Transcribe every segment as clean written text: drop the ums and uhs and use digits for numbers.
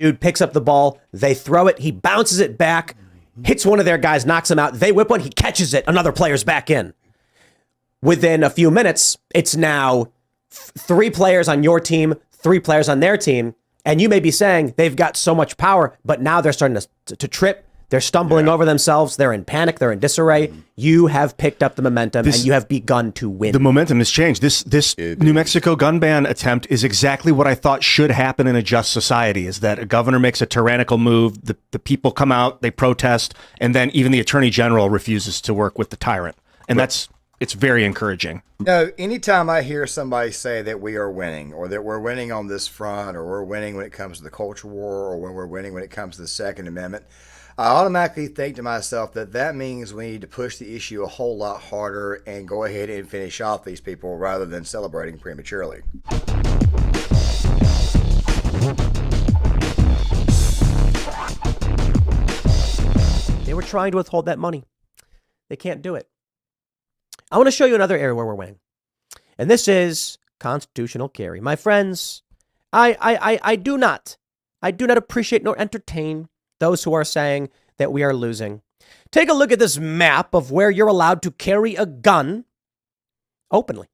Dude picks up the ball, they throw it, he bounces it back, hits one of their guys, knocks him out. They whip one, he catches it, another player's back in. Within a few minutes, it's now 3 players on your team, 3 players on their team, and you may be saying they've got so much power, but now they're starting to trip. They're stumbling over themselves. They're in panic. They're in disarray. You have picked up the momentum, and you have begun to win. The momentum has changed. This New Mexico gun ban attempt is exactly what I thought should happen in a just society, is that a governor makes a tyrannical move, the people come out, they protest, and then even the attorney general refuses to work with the tyrant. And it's very encouraging. No, anytime I hear somebody say that we are winning, or that we're winning on this front, or we're winning when it comes to the culture war, or when we're winning when it comes to the Second Amendment, I automatically think to myself that means we need to push the issue a whole lot harder and go ahead and finish off these people rather than celebrating prematurely. They were trying to withhold that money. They can't do it. I want to show you another area where we're winning. And this is constitutional carry. My friends, I do not appreciate nor entertain those who are saying that we are losing. Take a look at this map of where you're allowed to carry a gun openly.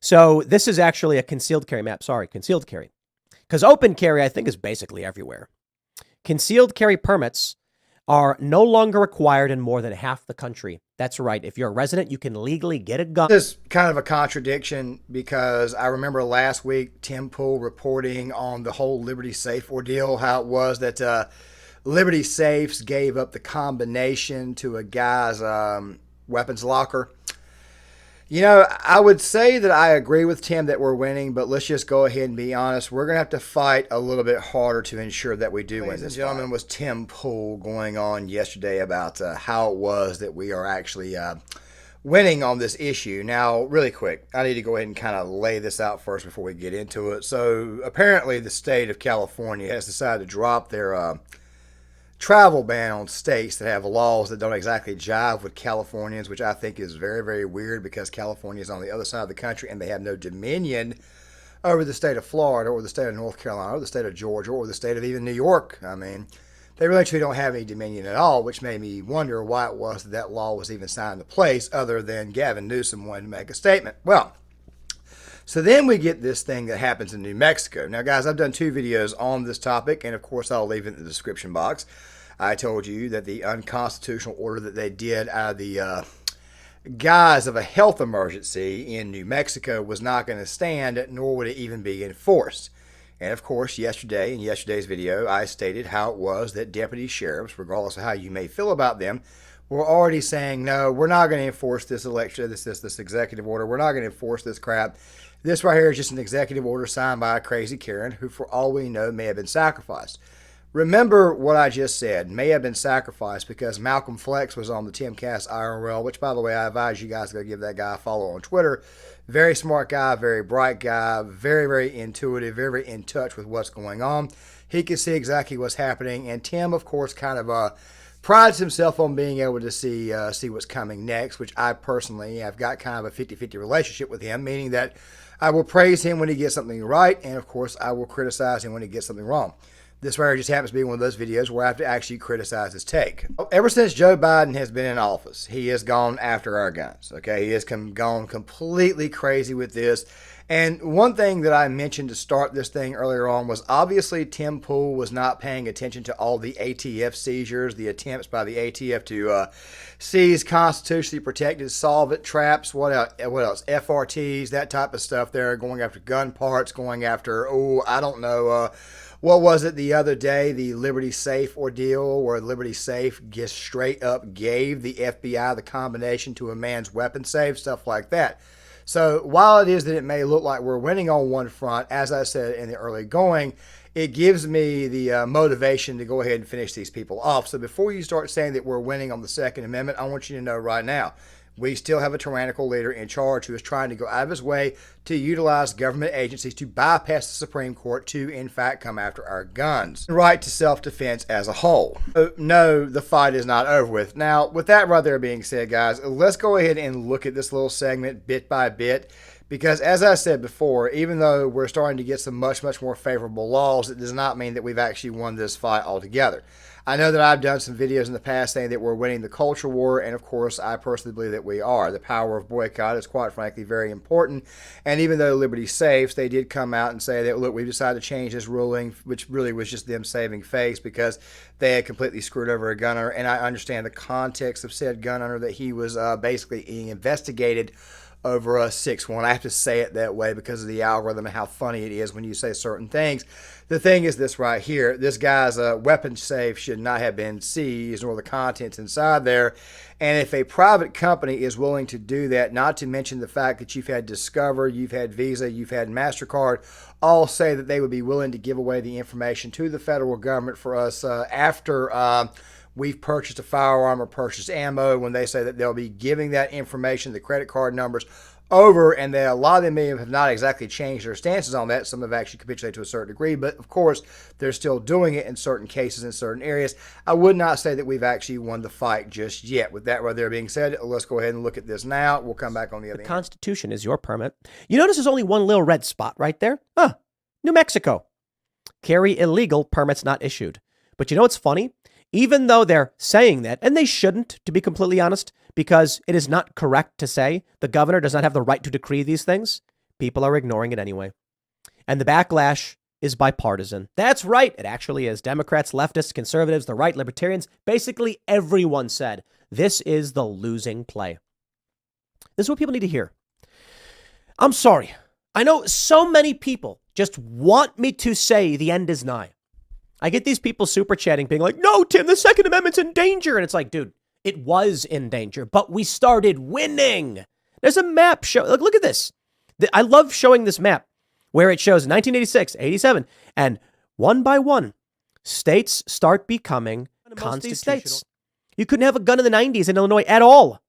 So this is actually a concealed carry map. Sorry, concealed carry. Because open carry, I think, is basically everywhere. Concealed carry permits are no longer required in more than half the country. That's right. If you're a resident, you can legally get a gun. This is kind of a contradiction, because I remember last week Tim Pool reporting on the whole Liberty Safe ordeal, how it was that Liberty Safes gave up the combination to a guy's weapons locker. You know, I would say that I agree with Tim that we're winning, but let's just go ahead and be honest. We're going to have to fight a little bit harder to ensure that we do win. Ladies and gentlemen, was Tim Pool going on yesterday about how it was that we are actually winning on this issue. Now, really quick, I need to go ahead and kind of lay this out first before we get into it. So apparently the state of California has decided to drop their travel ban on states that have laws that don't exactly jive with Californians, which I think is very, very weird, because California is on the other side of the country and they have no dominion over the state of Florida or the state of North Carolina or the state of Georgia or the state of even New York. I mean, they really truly don't have any dominion at all, which made me wonder why it was that that law was even signed into place, other than Gavin Newsom wanted to make a statement. Well, so then we get this thing that happens in New Mexico. Now, guys, I've done 2 videos on this topic, and of course, I'll leave it in the description box. I told you that the unconstitutional order that they did out of the guise of a health emergency in New Mexico was not going to stand, nor would it even be enforced. And of course, yesterday, in yesterday's video, I stated how it was that deputy sheriffs, regardless of how you may feel about them, were already saying, no, we're not going to enforce this election, this executive order. We're not going to enforce this crap. This right here is just an executive order signed by a crazy Karen who, for all we know, may have been sacrificed. Remember what I just said, may have been sacrificed, because Malcolm Flex was on the Timcast IRL, which, by the way, I advise you guys to go give that guy a follow on Twitter. Very smart guy, very bright guy, very, very intuitive, very, very in touch with what's going on. He can see exactly what's happening, and Tim, of course, kind of prides himself on being able to see what's coming next, which I personally have got kind of a 50-50 relationship with him, meaning that I will praise him when he gets something right, and of course I will criticize him when he gets something wrong. This right here just happens to be one of those videos where I have to actually criticize his take. Ever since Joe Biden has been in office, he has gone after our guns. Okay, he has gone completely crazy with this. And one thing that I mentioned to start this thing earlier on was, obviously Tim Pool was not paying attention to all the ATF seizures, the attempts by the ATF to seize constitutionally protected solvent traps, what else, FRTs, that type of stuff there, going after gun parts, going after, I don't know, what was it the other day, the Liberty Safe ordeal, where Liberty Safe just straight up gave the FBI the combination to a man's weapon safe, stuff like that. So while it is that it may look like we're winning on one front, as I said in the early going, it gives me the motivation to go ahead and finish these people off. So before you start saying that we're winning on the Second Amendment, I want you to know right now, we still have a tyrannical leader in charge who is trying to go out of his way to utilize government agencies to bypass the Supreme Court to, in fact, come after our guns. Right to self-defense as a whole. No, the fight is not over with. Now, with that right there being said, guys, let's go ahead and look at this little segment bit by bit, Because as I said before, even though we're starting to get some much, much more favorable laws, it does not mean that we've actually won this fight altogether. I know that I've done some videos in the past saying that we're winning the culture war, and of course, I personally believe that we are. The power of boycott is quite frankly very important, and even though Liberty Safes, they did come out and say that, look, we've decided to change this ruling, which really was just them saving face because they had completely screwed over a gunner, and I understand the context of said gun owner, that he was basically being investigated over a 6-1. I have to say it that way because of the algorithm and how funny it is when you say certain things. The thing is this right here. This guy's weapon safe should not have been seized, nor the contents inside there. And if a private company is willing to do that, not to mention the fact that you've had Discover, you've had Visa, you've had MasterCard, all say that they would be willing to give away the information to the federal government for us after we've purchased a firearm or purchased ammo, when they say that they'll be giving that information, the credit card numbers, over, and a lot of them may have not exactly changed their stances on that. Some have actually capitulated to a certain degree, but of course, they're still doing it in certain cases in certain areas. I would not say that we've actually won the fight just yet. With that right there being said, let's go ahead and look at this now. We'll come back on the other end. The Constitution is your permit. You notice there's only one little red spot right there? New Mexico. Carry illegal, permits not issued. But you know what's funny? Even though they're saying that, and they shouldn't, to be completely honest, because it is not correct to say the governor does not have the right to decree these things, people are ignoring it anyway. And the backlash is bipartisan. That's right. It actually is. Democrats, leftists, conservatives, the right, libertarians, basically everyone said this is the losing play. This is what people need to hear. I'm sorry. I know so many people just want me to say the end is nigh. I get these people super chatting, being like, no, Tim, the Second Amendment's in danger. And it's like, dude, it was in danger, but we started winning. There's a map show. Look at this. I love showing this map where it shows 1986, 87, and one by one, states start becoming constitutional. States. You couldn't have a gun in the 90s in Illinois at all.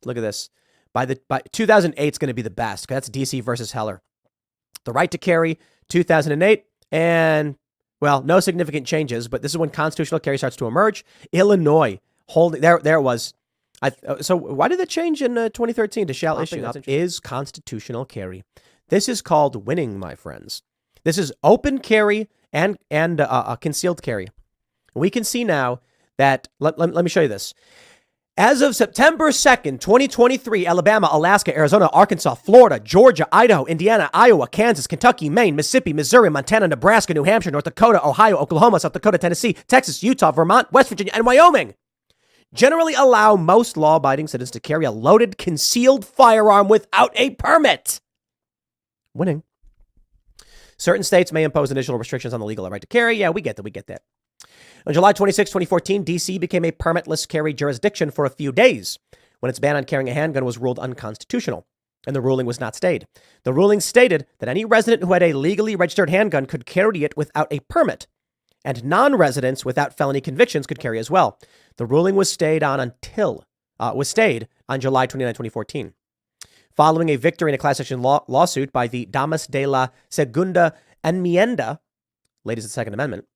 Look at this. By 2008, it's going to be the best. That's DC versus Heller. The right to carry, 2008, and well, no significant changes, but this is when constitutional carry starts to emerge. Illinois holding there it was. So why did it change in 2013 to shall issue? Is constitutional carry. This is called winning, my friends. This is open carry and concealed carry. We can see now that let me show you this. As of September 2nd, 2023, Alabama, Alaska, Arizona, Arkansas, Florida, Georgia, Idaho, Indiana, Iowa, Kansas, Kentucky, Maine, Mississippi, Missouri, Montana, Nebraska, New Hampshire, North Dakota, Ohio, Oklahoma, South Dakota, Tennessee, Texas, Utah, Vermont, West Virginia, and Wyoming generally allow most law-abiding citizens to carry a loaded, concealed firearm without a permit. Winning. Certain states may impose additional restrictions on the legal right to carry. Yeah, we get that. On July 26, 2014, D.C. became a permitless carry jurisdiction for a few days when its ban on carrying a handgun was ruled unconstitutional, and the ruling was not stayed. The ruling stated that any resident who had a legally registered handgun could carry it without a permit, and non-residents without felony convictions could carry as well. The ruling was stayed on July 29, 2014. Following a victory in a class action lawsuit by the Damas de la Segunda Enmienda, ladies of the Second Amendment,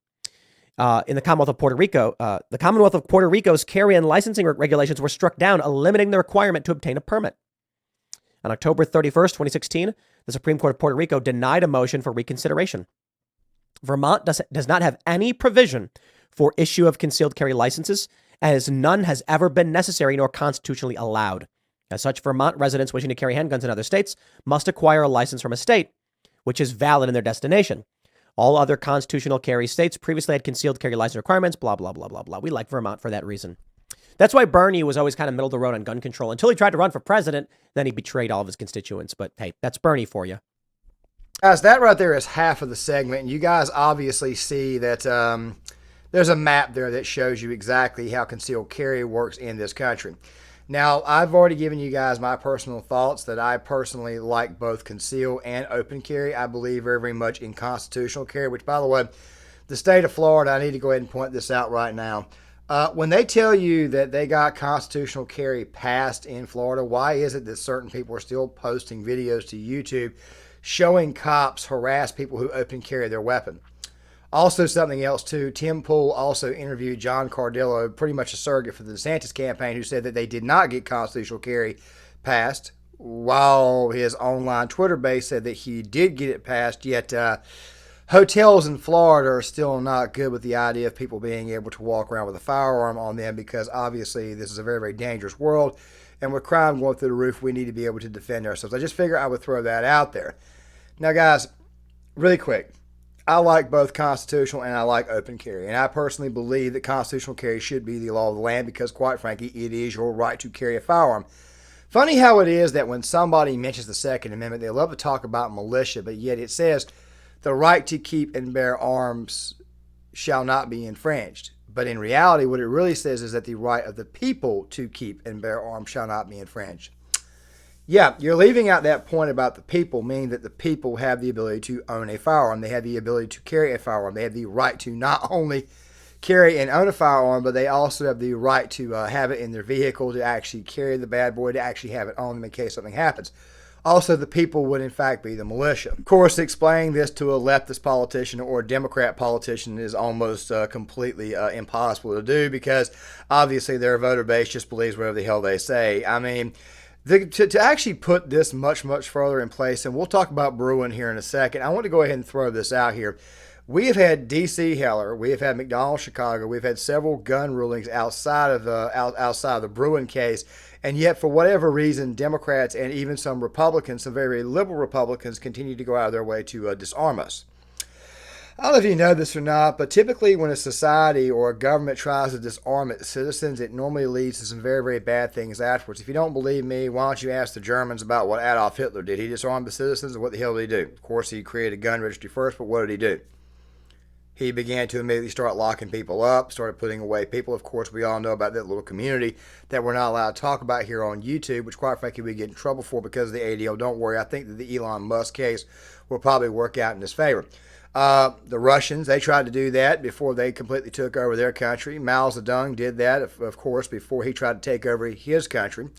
in the Commonwealth of Puerto Rico, the Commonwealth of Puerto Rico's carry and licensing regulations were struck down, eliminating the requirement to obtain a permit. On October 31st, 2016, the Supreme Court of Puerto Rico denied a motion for reconsideration. Vermont does not have any provision for issue of concealed carry licenses, as none has ever been necessary nor constitutionally allowed. As such, Vermont residents wishing to carry handguns in other states must acquire a license from a state which is valid in their destination. All other constitutional carry states previously had concealed carry license requirements, blah, blah, blah, blah, blah. We like Vermont for that reason. That's why Bernie was always kind of middle of the road on gun control until he tried to run for president. Then he betrayed all of his constituents. But hey, that's Bernie for you. Guys, that right there is half of the segment. And you guys obviously see that there's a map there that shows you exactly how concealed carry works in this country. Now, I've already given you guys my personal thoughts that I personally like both concealed and open carry. I believe very, very much in constitutional carry, which, by the way, the state of Florida, I need to go ahead and point this out right now. When they tell you that they got constitutional carry passed in Florida, why is it that certain people are still posting videos to YouTube showing cops harass people who open carry their weapon? Also, something else, too, Tim Pool also interviewed John Cardillo, pretty much a surrogate for the DeSantis campaign, who said that they did not get constitutional carry passed, while his online Twitter base said that he did get it passed, yet hotels in Florida are still not good with the idea of people being able to walk around with a firearm on them, because obviously this is a very, very dangerous world. And with crime going through the roof, we need to be able to defend ourselves. I just figure I would throw that out there. Now, guys, really quick, I like both constitutional and I like open carry. And I personally believe that constitutional carry should be the law of the land because, quite frankly, it is your right to carry a firearm. Funny how it is that when somebody mentions the Second Amendment, they love to talk about militia, but yet it says the right to keep and bear arms shall not be infringed. But in reality, what it really says is that the right of the people to keep and bear arms shall not be infringed. Yeah, you're leaving out that point about the people, meaning that the people have the ability to own a firearm. They have the ability to carry a firearm. They have the right to not only carry and own a firearm, but they also have the right to have it in their vehicle, to actually carry the bad boy, to actually have it on them in case something happens. Also, the people would in fact be the militia. Of course, explaining this to a leftist politician or a Democrat politician is almost completely impossible to do, because obviously their voter base just believes whatever the hell they say. I mean, to actually put this much, much further in place, and we'll talk about Bruen here in a second, I want to go ahead and throw this out here. We have had D.C. Heller, we have had McDonald Chicago, we've had several gun rulings outside of the Bruen case, and yet for whatever reason, Democrats and even some Republicans, some very, very liberal Republicans, continue to go out of their way to disarm us. I don't know if you know this or not, but typically when a society or a government tries to disarm its citizens, it normally leads to some very, very bad things afterwards. If you don't believe me, why don't you ask the Germans about what Adolf Hitler did? He disarmed the citizens, and what the hell did he do? Of course, he created a gun registry first, but what did he do? He began to immediately start locking people up, started putting away people. Of course, we all know about that little community that we're not allowed to talk about here on YouTube, which quite frankly we get in trouble for because of the ADL. Don't worry, I think that the Elon Musk case will probably work out in his favor. The Russians, they tried to do that before they completely took over their country. Mao Zedong did that, of course, before he tried to take over his country.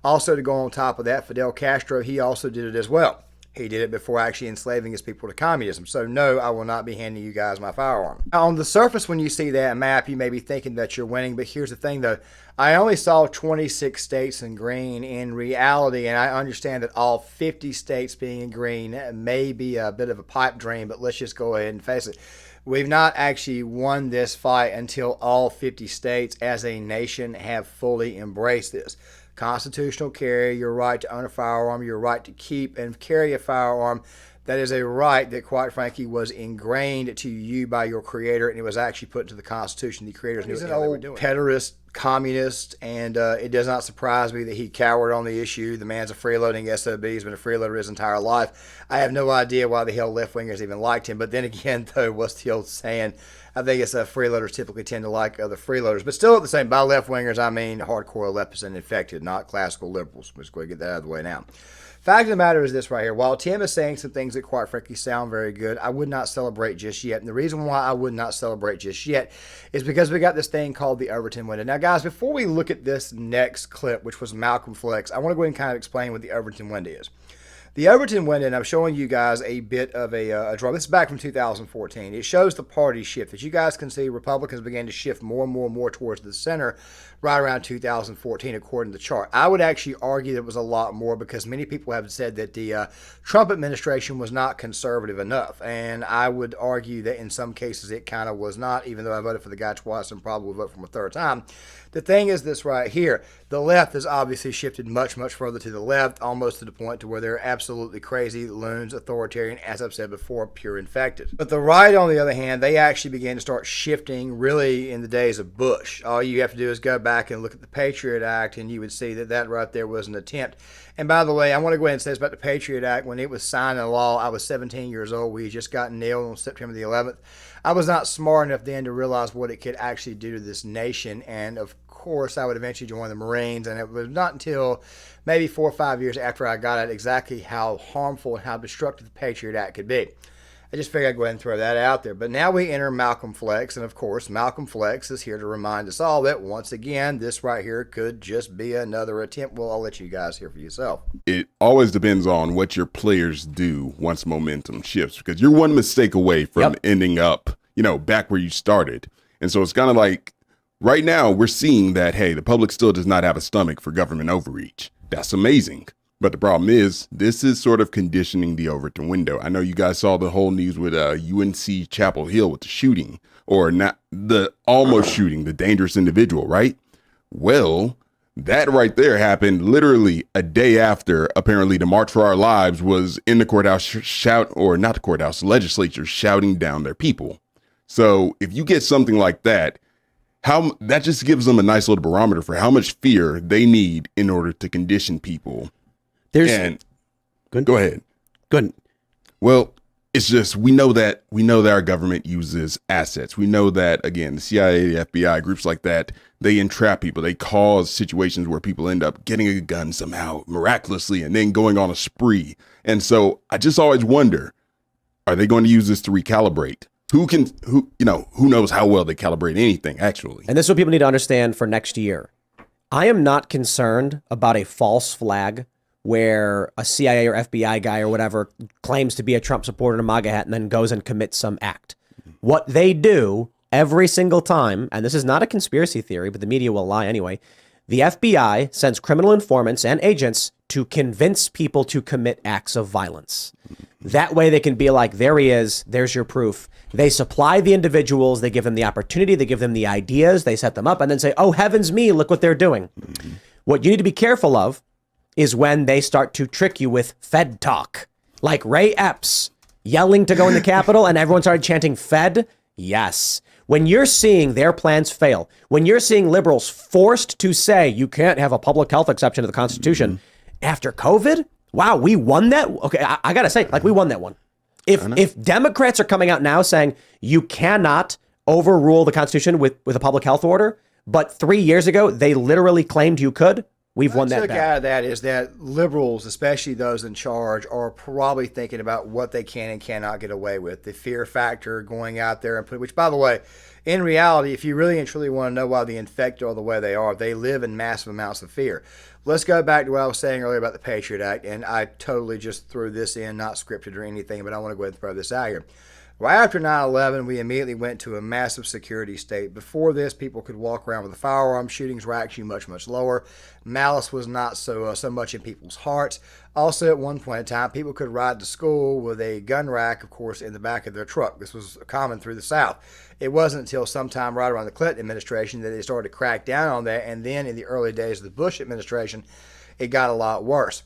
Also, to go on top of that, Fidel Castro, he also did it as well. He did it before actually enslaving his people to communism. So no, I will not be handing you guys my firearm. Now, on the surface, when you see that map, you may be thinking that you're winning. But here's the thing, though. I only saw 26 states in green in reality, and I understand that all 50 states being in green may be a bit of a pipe dream, but let's just go ahead and face it. We've not actually won this fight until all 50 states as a nation have fully embraced this. Constitutional carry, your right to own a firearm, your right to keep and carry a firearm. That is a right that, quite frankly, was ingrained to you by your creator, and it was actually put into the Constitution. The creators knew what they were doing. He's an old pederast, communist, and it does not surprise me that he cowered on the issue. The man's a freeloading SOB. He's been a freeloader his entire life. I have no idea why the hell left-wingers even liked him. But then again, though, what's the old saying? I think it's freeloaders typically tend to like other freeloaders. But still at the same, by left-wingers, I mean hardcore leftists and infected, not classical liberals. Let's go ahead and get that out of the way now. Fact of the matter is this right here. While Tim is saying some things that quite frankly sound very good, I would not celebrate just yet. And the reason why I would not celebrate just yet is because we got this thing called the Overton window. Now, guys, before we look at this next clip, which was Malcolm Flex, I want to go ahead and kind of explain what the Overton window is. The Overton window, and I'm showing you guys a bit of a drawing. This is back from 2014. It shows the party shift. As you guys can see, Republicans began to shift more and more and more towards the center right around 2014, according to the chart. I would actually argue that it was a lot more because many people have said that the Trump administration was not conservative enough. And I would argue that in some cases it kind of was not, even though I voted for the guy twice and probably will vote for him a third time. The thing is this right here. The left has obviously shifted much, much further to the left, almost to the point to where they're absolutely crazy, loons, authoritarian, as I've said before, pure infected. But the right, on the other hand, they actually began to start shifting really in the days of Bush. All you have to do is go back and look at the Patriot Act, and you would see that that right there was an attempt. And by the way, I want to go ahead and say this about the Patriot Act. When it was signed into law, I was 17 years old. We had just got nailed on September the 11th. I was not smart enough then to realize what it could actually do to this nation. And of course, I would eventually join the Marines. And it was not until maybe 4 or 5 years after I got out exactly how harmful and how destructive the Patriot Act could be. I just figured I'd go ahead and throw that out there. But now we enter Malcolm Flex. And of course, Malcolm Flex is here to remind us all that once again, this right here could just be another attempt. Well, I'll let you guys hear for yourself. It always depends on what your players do once momentum shifts, because you're one mistake away from ending up, back where you started. And so it's kind of like right now we're seeing that, hey, the public still does not have a stomach for government overreach. That's amazing. But the problem is, this is sort of conditioning the Overton window. I know you guys saw the whole news with UNC Chapel Hill with the shooting, or not the almost shooting, the dangerous individual, right? Well, that right there happened literally a day after apparently the March for Our Lives was in the courthouse the legislature shouting down their people. So if you get something like that, that just gives them a nice little barometer for how much fear they need in order to condition people. Go ahead. Good. Well, it's just we know that our government uses assets. We know that, again, the CIA, the FBI, groups like that, they entrap people. They cause situations where people end up getting a gun somehow miraculously and then going on a spree. And so I just always wonder, are they going to use this to recalibrate? Who knows how well they calibrate anything, actually. And this is what people need to understand for next year. I am not concerned about a false flag where a CIA or FBI guy or whatever claims to be a Trump supporter in a MAGA hat and then goes and commits some act. What they do every single time, and this is not a conspiracy theory, but the media will lie anyway, the FBI sends criminal informants and agents to convince people to commit acts of violence. That way they can be like, there he is, there's your proof. They supply the individuals, they give them the opportunity, they give them the ideas, they set them up, and then say, oh, heavens me, look what they're doing. What you need to be careful of is when they start to trick you with Fed talk, like Ray Epps yelling to go in the Capitol and everyone started chanting Fed. Yes. When you're seeing their plans fail, when you're seeing liberals forced to say you can't have a public health exception to the Constitution after COVID, wow, we won that. Okay, I got to say, like, we won that one. If Democrats are coming out now saying you cannot overrule the Constitution with a public health order, but 3 years ago they literally claimed you could, we've won that What I took battle. out of that is that liberals, especially those in charge, are probably thinking about what they can and cannot get away with. The fear factor going out there and which, by the way, in reality, if you really and truly want to know why the infected are the way they are, they live in massive amounts of fear. Let's go back to what I was saying earlier about the Patriot Act, and I totally just threw this in, not scripted or anything, but I want to go ahead and throw this out here. Right after 9/11, we immediately went to a massive security state. Before this, people could walk around with a firearm. Shootings were actually much, much lower. Malice was not so much in people's hearts. Also, at one point in time, people could ride to school with a gun rack, of course, in the back of their truck. This was common through the South. It wasn't until sometime right around the Clinton administration that they started to crack down on that. And then in the early days of the Bush administration, it got a lot worse.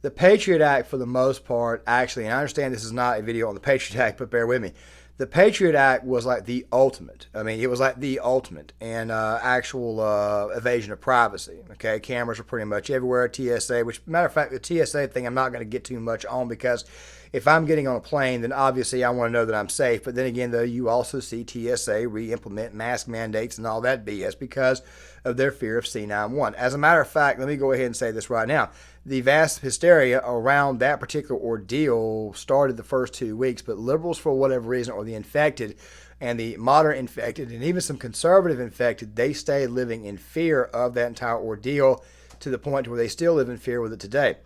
The Patriot Act, for the most part, actually, and I understand this is not a video on the Patriot Act, but bear with me. The Patriot Act was like the ultimate. I mean, it was like the ultimate in actual evasion of privacy. Okay, cameras were pretty much everywhere. TSA, which, matter of fact, the TSA thing I'm not going to get too much on because if I'm getting on a plane, then obviously I want to know that I'm safe. But then again, though, you also see TSA re-implement mask mandates and all that BS because of their fear of C9-1. As a matter of fact, let me go ahead and say this right now. The vast hysteria around that particular ordeal started the first 2 weeks, but liberals, for whatever reason, or the infected and the moderate infected and even some conservative infected, they stay living in fear of that entire ordeal to the point where they still live in fear with it today.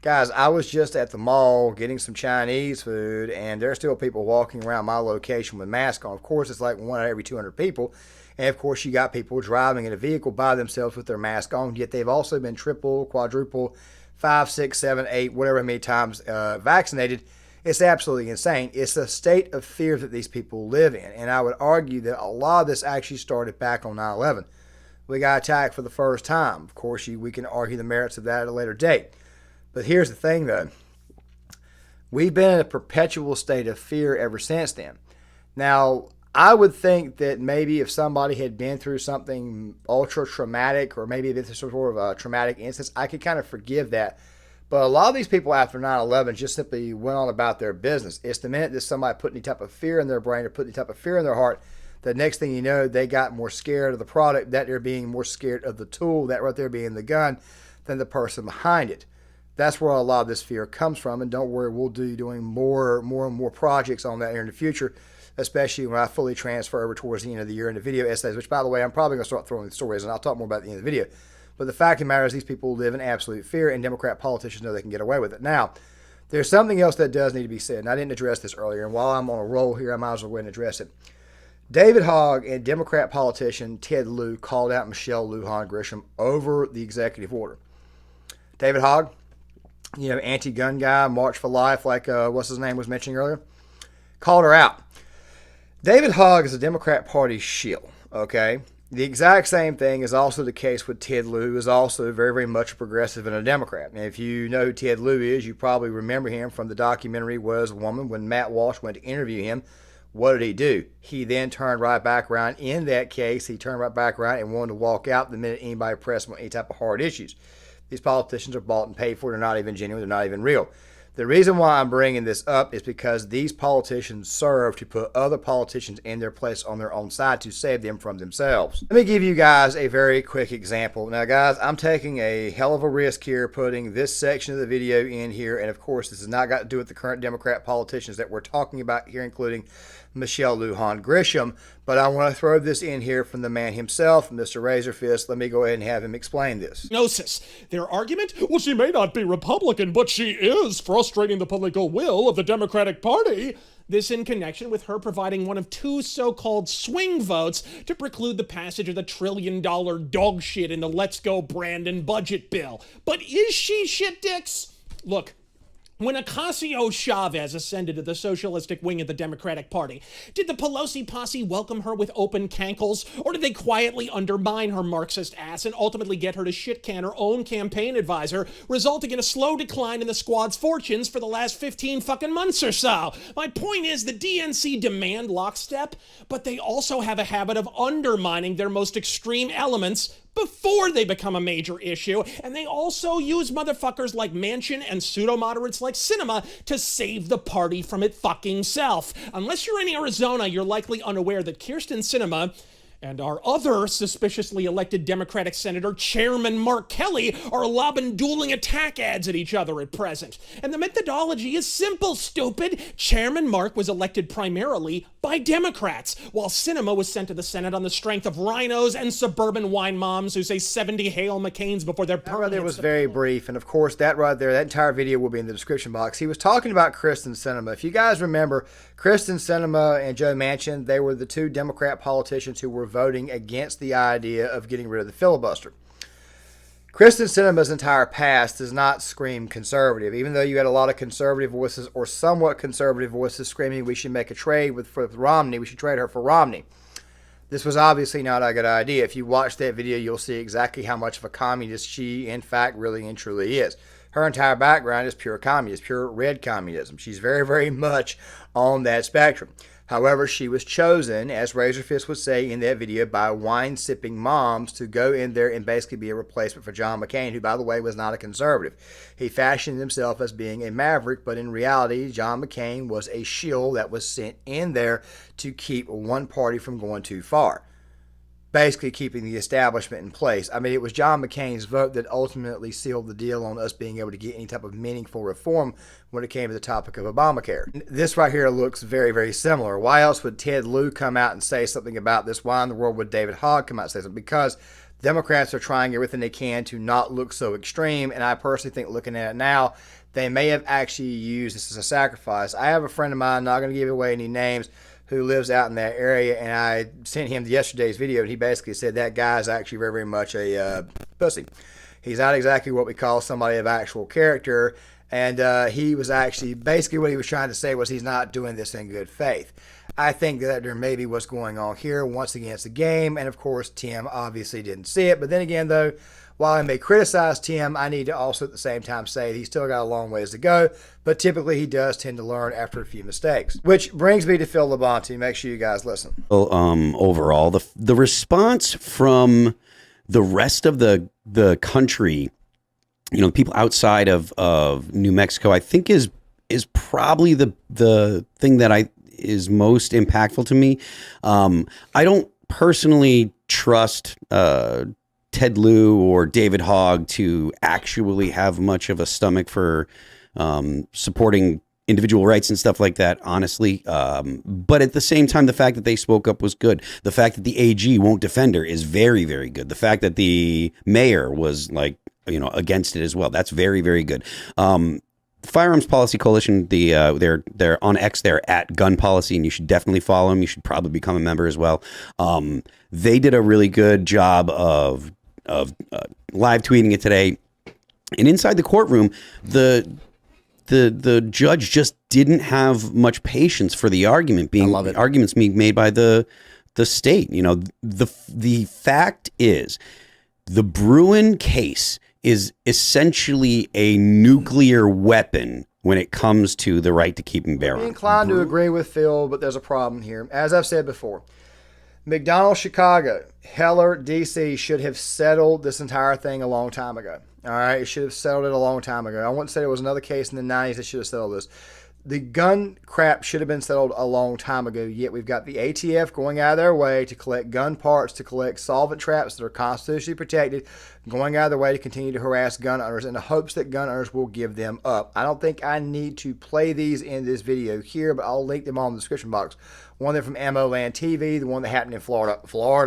Guys, I was just at the mall getting some Chinese food, and there are still people walking around my location with masks on. Of course, it's like 1 out of every 200 people. And, of course, you got people driving in a vehicle by themselves with their mask on, yet they've also been triple, quadruple, 5, 6, 7, 8, whatever many times vaccinated. It's absolutely insane. It's a state of fear that these people live in. And I would argue that a lot of this actually started back on 9/11. We got attacked for the first time. Of course, we can argue the merits of that at a later date. But here's the thing, though. We've been in a perpetual state of fear ever since then. Now, I would think that maybe if somebody had been through something ultra traumatic or maybe been through some sort of a traumatic instance, I could kind of forgive that. But a lot of these people after 9/11 just simply went on about their business. It's the minute that somebody put any type of fear in their brain or put any type of fear in their heart, the next thing you know, they got more scared of the product, that they're being more scared of the tool, that right there being the gun, than the person behind it. That's where a lot of this fear comes from. And don't worry, we'll be doing more and more projects on that here in the future, especially when I fully transfer over towards the end of the year into video essays, which, by the way, I'm probably going to start throwing the stories, and I'll talk more about at the end of the video. But the fact of the matter is these people live in absolute fear, and Democrat politicians know they can get away with it. Now, there's something else that does need to be said, and I didn't address this earlier, and while I'm on a roll here, I might as well go ahead and address it. David Hogg and Democrat politician Ted Lieu called out Michelle Lujan Grisham over the executive order. David Hogg, anti-gun guy, March for Life, like what's his name was mentioning earlier, called her out. David Hogg is a Democrat Party shill, okay? The exact same thing is also the case with Ted Lieu, who is also very, very much a progressive and a Democrat. And if you know who Ted Lieu is, you probably remember him from the documentary Was a Woman. When Matt Walsh went to interview him, what did he do? He then turned right back around. In that case, he turned right back around and wanted to walk out the minute anybody pressed him on any type of hard issues. These politicians are bought and paid for. They're not even genuine. They're not even real. The reason why I'm bringing this up is because these politicians serve to put other politicians in their place on their own side to save them from themselves. Let me give you guys a very quick example. Now, guys, I'm taking a hell of a risk here putting this section of the video in here. And, of course, this has not got to do with the current Democrat politicians that we're talking about here, including Michelle Lujan Grisham. But I want to throw this in here from the man himself, Mr. Razorfist. Let me go ahead and have him explain this. Their argument? Well, she may not be Republican, but she is frustrating the political will of the Democratic Party. This in connection with her providing one of two so-called swing votes to preclude the passage of the $1 trillion dog shit in the Let's Go Brandon budget bill. But is she shit dicks? Look, when Ocasio Chavez ascended to the socialistic wing of the Democratic Party, did the Pelosi posse welcome her with open cankles, or did they quietly undermine her Marxist ass and ultimately get her to shit-can her own campaign advisor, resulting in a slow decline in the squad's fortunes for the last 15 fucking months or so? My point is, the DNC demand lockstep, but they also have a habit of undermining their most extreme elements before they become a major issue, and they also use motherfuckers like Manchin and pseudo-moderates like Sinema to save the party from it fucking self. Unless you're in Arizona, you're likely unaware that Kyrsten Sinema and our other suspiciously elected Democratic Senator, Chairman Mark Kelly, are lobbing dueling attack ads at each other at present. And the methodology is simple, stupid. Chairman Mark was elected primarily by Democrats, while Sinema was sent to the Senate on the strength of rhinos and suburban wine moms who say 70 Hail McCains before their That right there was very brief, and of course that right there, that entire video will be in the description box. He was talking about Kyrsten Sinema. If you guys remember, Kyrsten Sinema and Joe Manchin, they were the two Democrat politicians who were voting against the idea of getting rid of the filibuster. Kyrsten Sinema's entire past does not scream conservative, even though you had a lot of conservative voices or somewhat conservative voices screaming we should make a trade with Romney, we should trade her for Romney. This was obviously not a good idea. If you watch that video, you'll see exactly how much of a communist she, in fact, really and truly is. Her entire background is pure communist, pure red communism. She's very, very much on that spectrum. However, she was chosen, as Razorfist would say in that video, by wine-sipping moms to go in there and basically be a replacement for John McCain, who, by the way, was not a conservative. He fashioned himself as being a maverick, but in reality, John McCain was a shill that was sent in there to keep one party from going too far. Basically keeping the establishment in place. I mean, it was John McCain's vote that ultimately sealed the deal on us being able to get any type of meaningful reform when it came to the topic of Obamacare. This right here looks very, very similar. Why else would Ted Lieu come out and say something about this? Why in the world would David Hogg come out and say something? Because Democrats are trying everything they can to not look so extreme, and I personally think looking at it now, they may have actually used this as a sacrifice. I have a friend of mine, not going to give away any names, who lives out in that area, and I sent him yesterday's video, and he basically said that guy's actually very, very much a pussy. He's not exactly what we call somebody of actual character, and he was actually, basically what he was trying to say was he's not doing this in good faith. I think that there may be what's going on here. Once again, it's a game, and of course, Tim obviously didn't see it, but then again, though, while I may criticize Tim, I need to also at the same time say he's still got a long ways to go, but typically he does tend to learn after a few mistakes. Which brings me to Phil Labonte. Make sure you guys listen. Overall, the response from the rest of the country, you know, people outside of New Mexico, I think is probably the thing that is most impactful to me. I don't personally trust Ted Lieu or David Hogg to actually have much of a stomach for supporting individual rights and stuff like that, honestly. But at the same time, the fact that they spoke up was good. The fact that the AG won't defend her is very, very good. The fact that the mayor was against it as well, that's very, very good. Firearms Policy Coalition, they're on X, they're at Gun Policy, and you should definitely follow them. You should probably become a member as well. They did a really good job of live tweeting it today. And inside the courtroom, the judge just didn't have much patience for the arguments being made by the state. You know, the fact is, the Bruen case is essentially a nuclear weapon when it comes to the right to keep and bear I'm arms. inclined to agree with Phil, but there's a problem here. As I've said before, McDonald's Chicago, Heller, D.C. should have settled this entire thing a long time ago. All right, it should have settled it a long time ago. I wouldn't say there was another case in the 90s that should have settled this. The gun crap should have been settled a long time ago, yet we've got the ATF going out of their way to collect gun parts, to collect solvent traps that are constitutionally protected, going out of their way to continue to harass gun owners in the hopes that gun owners will give them up. I don't think I need to play these in this video here, but I'll link them all in the description box. One of them from Ammo Land TV, the one that happened in Florida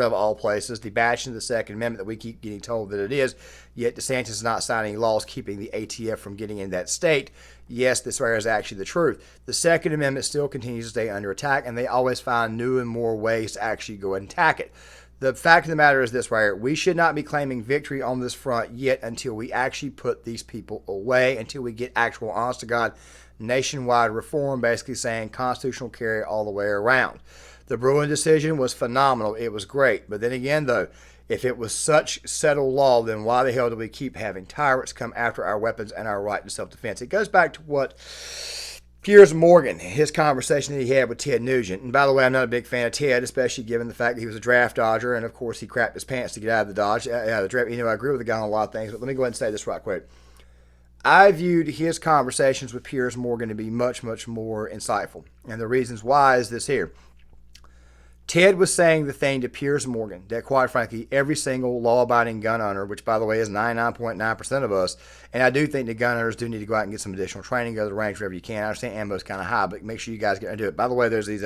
of all places, the bashing of the Second Amendment that we keep getting told that it is, yet DeSantis is not signing laws keeping the ATF from getting in that state. Yes, this right is actually the truth. The Second Amendment still continues to stay under attack, and they always find new and more ways to actually go and attack it. The fact of the matter is this right here. We should not be claiming victory on this front yet until we actually put these people away, until we get actual, honest to God, nationwide reform, basically saying constitutional carry all the way around. The Bruen decision was phenomenal. It was great. But then again, though, if it was such settled law, then why the hell do we keep having tyrants come after our weapons and our right to self-defense? It goes back to what Piers Morgan, his conversation that he had with Ted Nugent. And by the way, I'm not a big fan of Ted, especially given the fact that he was a draft dodger, and of course he crapped his pants to get out of the Dodge. The draft. You know, I agree with the guy on a lot of things, but let me go ahead and say this right quick. I viewed his conversations with Piers Morgan to be much, much more insightful. And the reasons why is this here. Ted was saying the thing to Piers Morgan that, quite frankly, every single law-abiding gun owner, which, by the way, is 99.9% of us, and I do think the gun owners do need to go out and get some additional training, go to the range wherever you can. I understand ammo's kind of high, but make sure you guys get and do it. By the way, there's these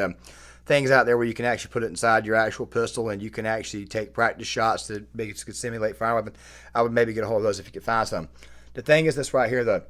things out there where you can actually put it inside your actual pistol, and you can actually take practice shots to make it simulate fire weapon. I would maybe get a hold of those if you could find some. The thing is this right here, though.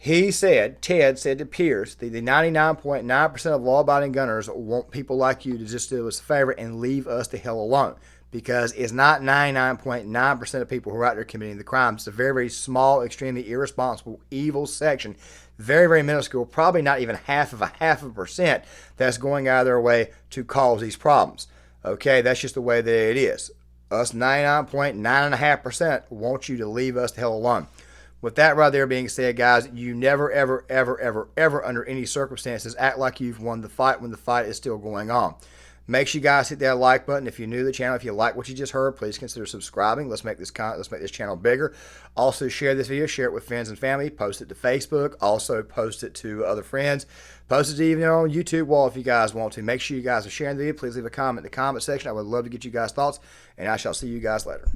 Ted said to Piers, the 99.9% of law-abiding gunners want people like you to just do us a favor and leave us the hell alone. Because it's not 99.9% of people who are out there committing the crimes. It's a very, very small, extremely irresponsible, evil section. Very, very minuscule, probably not even half of a percent that's going out of their way to cause these problems. Okay, that's just the way that it is. Us 99.9.5% want you to leave us the hell alone. With that right there being said, guys, you never, ever, ever, ever, ever, under any circumstances, act like you've won the fight when the fight is still going on. Make sure you guys hit that like button. If you're new to the channel, if you like what you just heard, please consider subscribing. Let's make this channel bigger. Also, share this video, share it with friends and family. Post it to Facebook. Also, post it to other friends. Post it even on YouTube wall if you guys want to. Make sure you guys are sharing the video. Please leave a comment in the comment section. I would love to get you guys' thoughts, and I shall see you guys later.